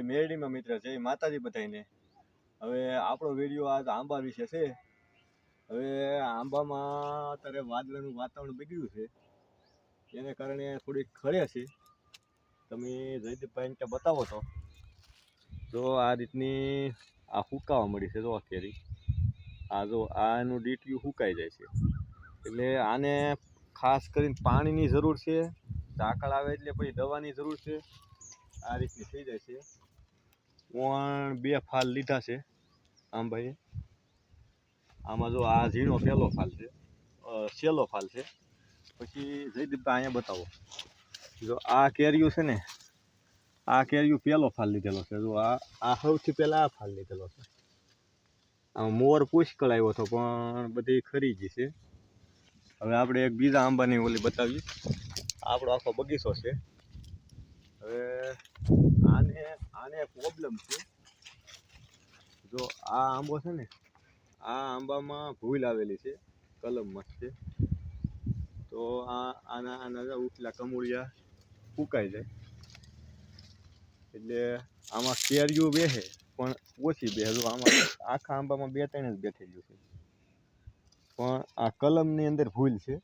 મેરડીમાં મિત્ર, જય માતાજી બધાને. હવે આપણો વિડીયો આજ આંબા વિશે છે. હવે આંબામાં અત્યારે વાદળાનું વાતાવરણ બગડ્યું છે, એને કારણે થોડીક ખરે છે. તમે જયદીપભાઈને ત્યાં બતાવો તો આ રીતની આ હુકાવા મળી છે. જો કેરી આ જો આનું ડીટીયું હુકાઈ જાય છે, એટલે આને ખાસ કરીને પાણીની જરૂર છે. ઝાકળ આવે એટલે પછી દવાની જરૂર છે. આ રીતની થઈ જાય છે. પણ 2 ફાલ લીધા છે આંબાએ. આમાં જો આ ઝીણો પહેલો ફાલ છે, છેલ્લો ફાલ છે. પછી જયદીપભાઈ અહીંયા બતાવો. જો આ કેરીયું છે ને, આ કેરીયું પહેલો ફાલ લીધેલો છે. જો આ સૌથી પહેલાં આ ફાલ લીધેલો છે. આ મોર પુષ્કળ આવ્યો હતો પણ બધી ખરી ગઈ છે. હવે આપણે એક બીજા આંબાની ઓલી બતાવીએ. આપણો આખો બગીચો છે. હવે આને પ્રોબ્લેમ છે. જો આ આંબો છે ને, આ આંબામાં ભૂલ આવેલી છે, કલમમાં છે. તો આના ઉપલા કમુળિયા ફૂંકાઈ જાય, એટલે આમાં કેરીઓ બેસે પણ ઓછી બેસે. જો આમાં આખા આંબામાં 2-3 જ બેઠેલું છે, પણ આ કલમની અંદર ભૂલ છે,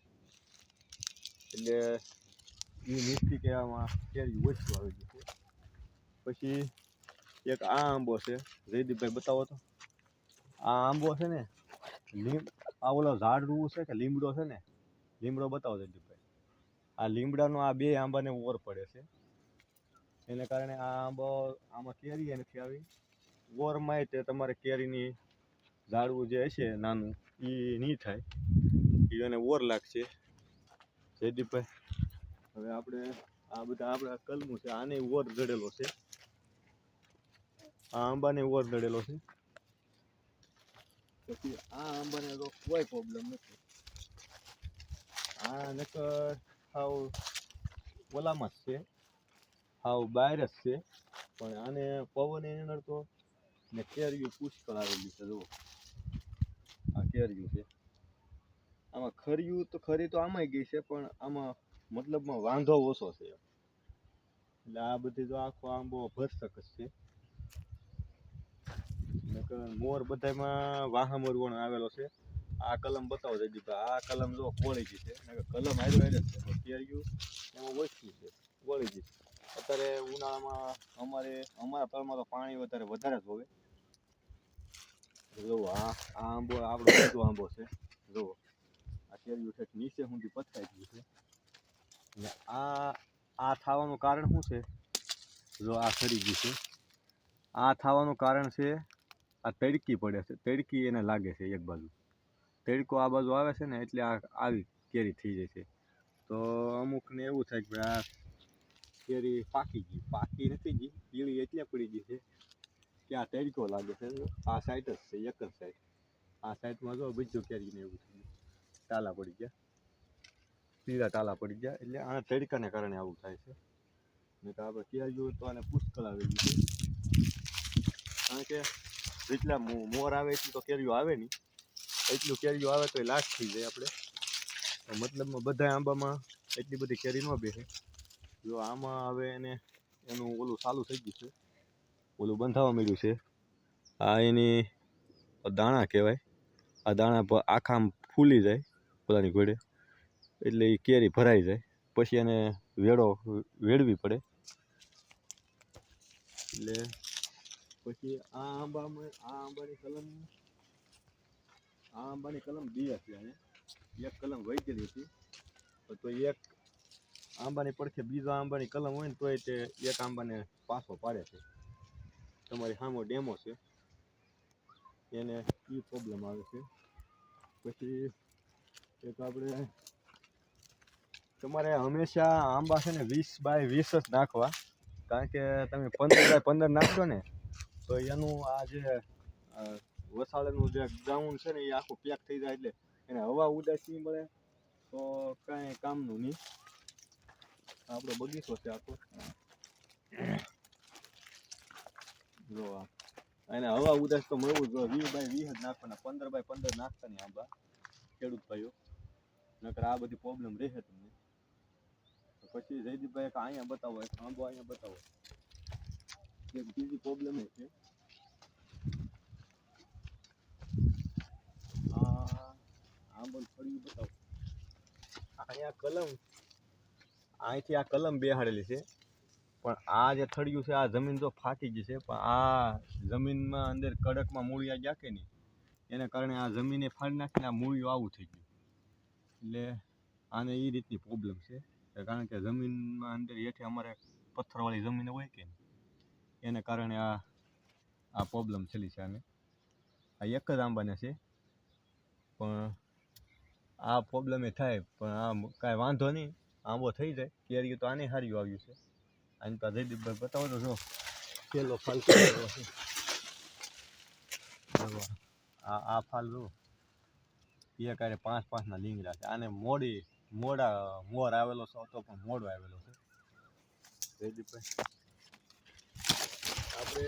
એટલે એ નિશ્ચિત કે આમાં કેરી ઓછી આવેલી છે. પછી એક આ આંબો છે, જયદીપભાઈ બતાવો તો. આ આંબો છે ને, આ ઓલો ઝાડવું છે કે લીમડો છે ને, લીમડો બતાવો જયદીપભાઈ. આ લીમડાનો આ 2 આંબાને ઓર પડે છે, એને કારણે આ આંબો આમાં કેરી નથી આવી. ઓરમાંય તે તમારે કેરીની ઝાડવું જે હશે નાનું એ નહીં થાય, એને ઓર લાગશે. જયદીપભાઈ હવે આપણે આ બધા આપણા કલમું છે, આને ઓર જડેલો છે. આ આંબાને ઓર જડેલો છે. પછી આ આંબાને તો કોઈ પ્રોબ્લેમ નથી. આ નકર હાવ ઓલામાં જ છે, હાવ બહાર જ છે. પણ આને પવન એને નડતો ને કેરીયું પુષ્કળ આવેલી છે. જુઓ આ કેરીયું છે. આમાં ખરી તો આમાંય ગઈ છે, પણ આમાં મતલબમાં વાંધો ઓછો છે. એટલે આ બધી તો આખો આંબો ભરસક જ છે. મોર બધામાં વાહામોરવણ આવેલો છે. આ કલમ બતાવો જયદીપભાઈ. આ કલમ જો કોળી ગઈ છે, કલમ આવ્યો જ છે, કેરીયું એમાં ઓછી છે, કોળી ગઈ. અત્યારે ઉનાળામાં અમારા તળમાં તો પાણી વધારે જ હોય. જુઓ આ આંબો આપણો બીજો આંબો છે. જુઓ આ કેરીયું છે નીચે સુધી પથરાઈ ગયું છે. અને આ થવાનું કારણ શું છે? જો આ ખરી ગયું છે. આ થવાનું કારણ છે આ તડકી પડે છે, તડકી એને લાગે છે એક બાજુ. તડકો આ બાજુ આવે છે ને, એટલે આવી કેરી થઈ જાય છે. તો અમુકને એવું થાય કે આ કેરી પાકી નથી ગઈ, પીળી એટલે પડી ગઈ છે કે આ તડકો લાગે છે. આ સાઈડ જ છે, એક જ સાઈડ. આ સાઈડમાં જો બીજું કેરીને એવું થયું, ટાલા પડી ગયા, પીળા ટાલા પડી ગયા. એટલે આના તડકાને કારણે આવું થાય છે. નહીં તો આપણે કેરીયું તો આને પુષ્કળ આવેલી છે. કારણ કે જેટલા મોર આવે એટલું તો કેરીયું આવે નહીં. એટલું કેરીયું આવે તો એ લાસ્ટ થઈ જાય. આપણે મતલબમાં બધા આંબામાં એટલી બધી કેરી ન બેસે. જો આમાં હવે એનું ઓલું ચાલુ થઈ ગયું છે, ઓલું બંધાવા મળ્યું છે. આ એની દાણા કહેવાય. આ દાણા આખા ફૂલી જાય પોતાની ઘોડે, એટલે એ કેરી ભરાઈ જાય. પછી એને વેડવી પડે. એટલે પછી આ આંબાની કલમ 2 હતી. અને એક કલમ વહી ગયેલી હતી, તો એક આંબાની પડખે બીજો આંબાની કલમ હોય ને તોય તે એક આંબાને પાછો પાડે છે. તમારી સામે ડેમો છે, એને એ પ્રોબ્લેમ આવે છે. પછી એક આપણે તમારે હંમેશા આંબા છે ને 20x20 જ નાખવા. કારણ કે તમે 15x15 નાખશો ને તો એનું આ જે વસાળેનું જે ગ્રાઉન્ડ છે ને એ આખું પેક થઈ જાય. એટલે એને હવા ઉદાસ નહીં મળે તો કાંઈ કામનું નહીં. આપણો બગીચો છે આખો. જો એને હવા ઉદાસ તો મળવું જ જોઈએ. 20x20 જ નાખવાના, 15x15 નાખતા નહીં આંબા ખેડૂત ભાઈઓ, નકર આ બધી પ્રોબ્લેમ રહેશે તમને. પછી જયદીપભાઈ એક અહીંયા બતાવો, એક આંબો અહીંયા બતાવો. એક બીજી પ્રોબ્લેમ એ છે આંબો ફળિયું બતાવો. અહીંયા કલમ અહીંથી આ કલમ બેહાડેલી છે પણ આ જે થળિયું છે આ જમીન તો ફાટી ગઈ છે પણ આ જમીનમાં અંદર કડકમાં મૂળિયા ગયા કે નહીં એને કારણે આ જમીને ફાડી નાખીને આ મૂળિયું આવું થઈ ગયું. એટલે આને એ રીતની પ્રોબ્લેમ છે કારણ કે જમીનમાં અંદર હેઠે અમારે પથ્થરવાળી જમીન હોય કે નહીં એને કારણે આ પ્રોબ્લેમ થયેલી છે. આને આ એક જ આંબાને છે પણ આ પ્રોબ્લેમ એ થાય પણ આ કાંઈ વાંધો નહીં, આંબો થઈ જાય. કેરી તો આને સારી આવ્યું છે. આની પાસે જયદીપભાઈ બતાવો તો જો પેલો ફાલ કેવો છે. આ ફાલ જો એ કાંઈ 5-5 ના લીંગડા છે. આને મોર આવેલો છે તો પણ મોડો આવેલો છે. જયદીપભાઈ આપણે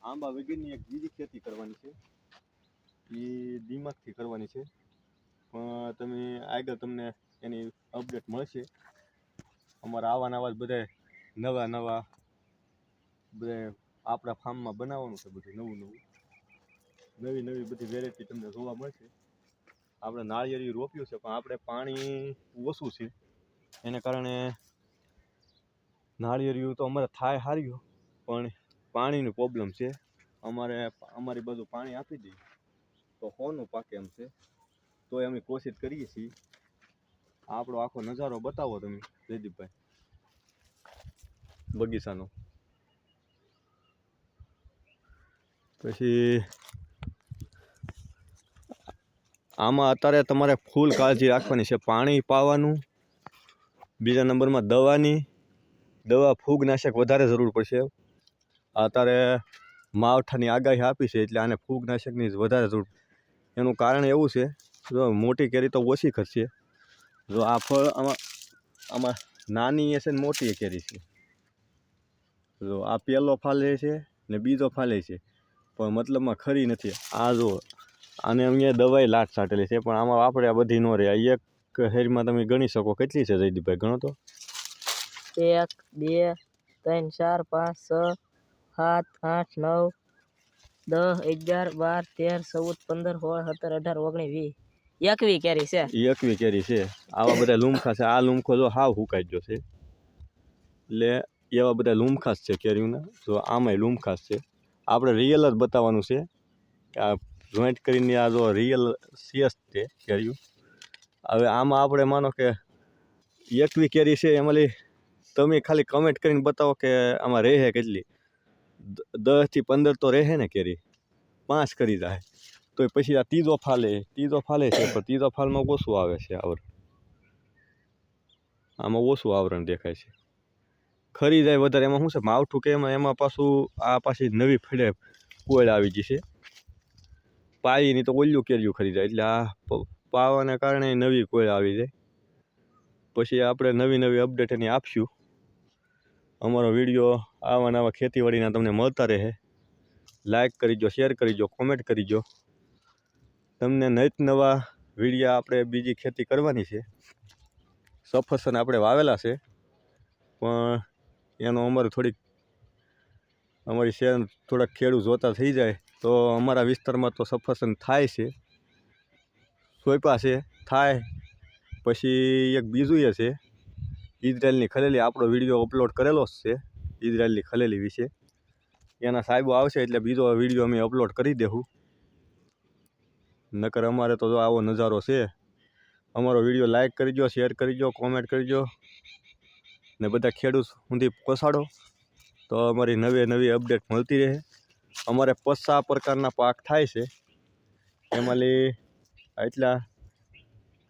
આંબા વગેરેની એક બીજી ખેતી કરવાની છે એ દિમાગથી કરવાની છે પણ તમે આગળ તમને એની અપડેટ મળશે. અમારા આવા બધા નવા બધા આપણા ફાર્મમાં બનાવવાનું છે. બધું નવી બધી વેરાયટી તમને જોવા મળશે. આપણે નાળિયેરી રોપ્યું છે પણ આપણે પાણી ઓછું છે એને કારણે નાળિયેરિયું તો અમારે થાય હાર્યું પણ પાણીની પ્રોબ્લેમ છે. અમારી બાજુ પાણી આપી દઈએ તો હોનું પાકે એમ છે તો અમે કોશિશ કરીએ છીએ. આપણો આખો નજારો બતાવો તમે જયદીપભાઈ બગીચાનો. પછી આમાં અત્યારે તમારે ફૂલ કાળજી રાખવાની છે. પાણી પાવાનું, બીજા નંબરમાં દવા ફૂગનાશક વધારે જરૂર પડશે. અત્યારે માવઠાની આગાહી આપી છે એટલે આને ફૂગનાશકની વધારે જરૂર. એનું કારણ એવું છે જો મોટી કેરી તો ઓછી ખર્ચે. જો આ ફળ આમાં નાની હશે ને મોટી કેરી છે. જો આ પહેલો ફાલે છે ને બીજો ફાલે છે પણ મતલબમાં ખરી નથી. આ જો આને અહીંયા દવાઈ લાટ છાંટેલી છે પણ આમાં આપણે આ બધી ન રહે. એક હેરમાં તમે ગણી શકો કેટલી છે જયદીપભાઈ? ગણો તો 1 2 3 4 5 6 7 8 9 10 11 12 13 14 15 16 17 18 19 20 21 કેરી છે. 21 કેરી છે. આવા બધા લૂમખા છે. આ લૂમખો જો હાવ હુકાઈ ગયો છે એટલે એવા બધા લૂમખાસ છે કેરીઓના. જો આમાંય લૂમખાસ છે. આપણે રિયલ જ બતાવવાનું છે કે આ જોઈન્ટ કરીને આ જો રિયલ સીએસ છે કેરીઓ. હવે આમાં આપણે માનો કે 21 કેરી છે એમાંથી તમે ખાલી કમેન્ટ કરીને બતાવો કે આમાં રહે કેટલી. 10 થી 15 તો રહે ને કેરી, 5 કરી જાય તો પછી આ ત્રીજો ફાલે છે પણ ત્રીજો ફાલમાં ઓછું આવે છે આવરણ. આમાં ઓછું આવરણ દેખાય છે. ખરી જાય વધારે. એમાં શું છે માવઠું કે એમાં પાછું આ પાછી નવી ફળે કોળ આવી ગઈ છે. પાણીની તો ઓલ્યું કેરીયું ખરી જાય એટલે આ પાવાને કારણે નવી કોળ આવી જાય. પછી આપણે નવી અપડેટ એની આપશું. અમારો વિડીયો આવા ખેતીવાડીના તમને મળતા રહે. લાઈક કરીજો, શેર કરીજો, કોમેન્ટ કરીજો. તમને નવા વિડીયો આપણે બીજી ખેતી કરવાની છે. સફરજન આપણે વાવેલા છે પણ એનો અમારી શેર થોડાક ખેડૂત જોતા થઈ જાય તો અમારા વિસ્તારમાં તો સફરજન થાય છે. સોયપા છે થાય. પછી એક બીજું એ છે ઇઝરાયલની ખલેલી. આપણો વિડીયો અપલોડ કરેલો જ છે ઇઝરાયલની ખલેલી વિશે. એના સાહેબો આવશે એટલે બીજો વિડીયો અમે અપલોડ કરી દેવું. નકર અમારે તો આવો નજારો છે. અમારો વિડીયો લાઈક કરજો, શેર કરજો, કોમેન્ટ કરજો ને બધા ખેડૂત સુધી પહોંચાડો તો અમારી નવી અપડેટ મળતી રહે. અમારે 50 પ્રકારના પાક થાય છે એમાંથી એટલા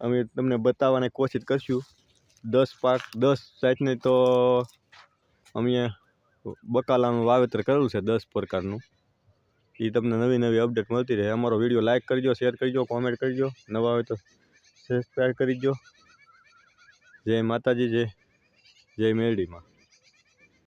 અમે તમને બતાવવાની કોશિશ કરશું. 10 જાતની તો અમે બકાલાનું વાવેતર કરેલું છે 10 પ્રકારનું. એ તમને નવી અપડેટ મળતી રહે. અમારો વિડીયો લાઈક કરજો, શેર કરજો, કોમેન્ટ કરજો. નવા હોય તો સબસ્ક્રાઈબ કરીજો. જય માતાજી, જય મેરડીમાં.